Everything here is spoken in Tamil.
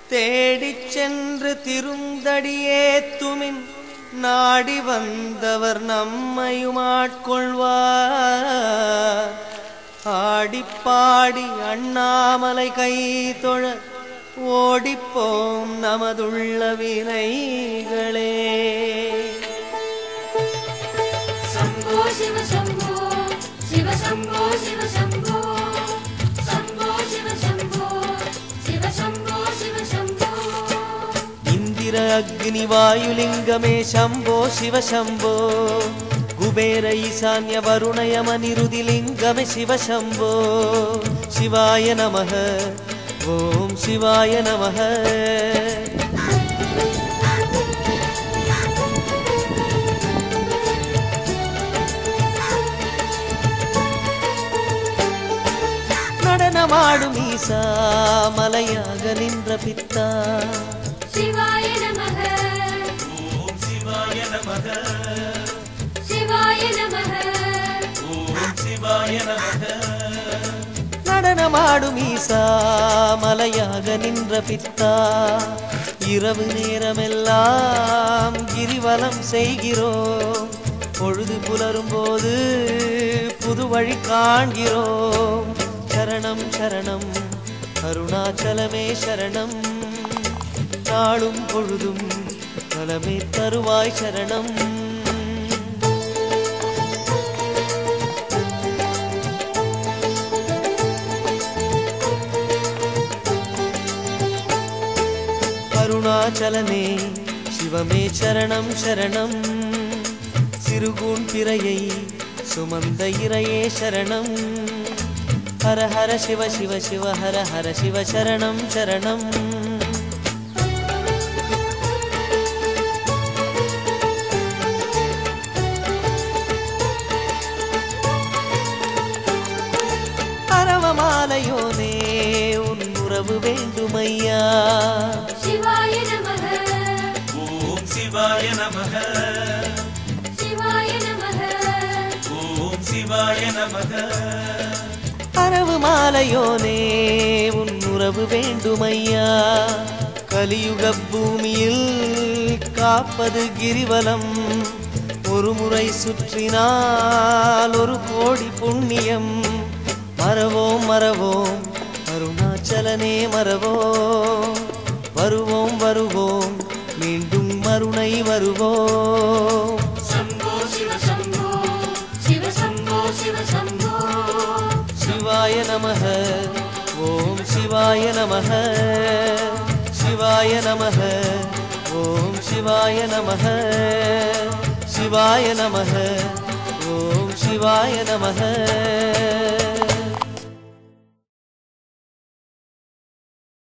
தேடிச் சென்று திருந்தடியேத்துமின் நாடி வந்தவர் நம்மையும் ஆட்கொள்வார். ஆடிப்பாடி அண்ணாமலை கை தொழ ஓடிப்போம் நமதுள்ள வினைகளே. शंभो शिव शंभो शिव शंभो शिव शंभो शंभो शिव शंभो शिव शंभो शिव शंभो. इंदिर अग्नि वायुलिंगमे शंभो शिव शंभो कुबेर ईशान्य वरुण यम निरुदिलिंगमे शिव शंभो. शिवाय नमः ओम शिवाय नमः. நடனமாடும் ஈசா மலையாக நின்ற பித்தா. शिवाय नमः ஓம் சிவாய நமः. शिवाय नमः ஓம் சிவாய நமः. நடனமாடும் ஈசா மலையாக நின்ற பித்தா. இரவு நேரமெல்லாம் கிரிவலம் செய்கிறோம். பொழுது புலரும் போது புது வழி காண்கிறோம். சரணம் சரணம் அருணாச்சலமே சரணம். நாளும் பொழுதும் நலமே தருவாய் சரணம். அருணாச்சலனே சிவமே சரணம் சரணம். சிறுகூன் பிறையை சுமந்த இறையே சரணம். हर हर शिव शिव शिव हर हर शिव शरणं शरणं. அரவமாலையோனே உன் உறவு வேண்டுமையா. शिवाय नमः ஓம் சிவாய நமः. शिवाय नमः ஓம் சிவாய நமः. அரவு மாலையோனே உன் உறவு வேண்டுமையா. கலியுக பூமியில் காப்பது கிரிவலம். ஒரு முறை சுற்றினால் ஒரு கோடி புண்ணியம். மறவோம் மறவோம் அருணாச்சலனே மறவோம். வருவோம் வருவோம் மீண்டும் மறுனை வருவோம். शंभो शिव शंभो शिव शंभो शिव शंभो. शिवाय नमः ओम शिवाय नमः. शिवाय नमः ओम शिवाय नमः. शिवाय नमः ओम शिवाय नमः.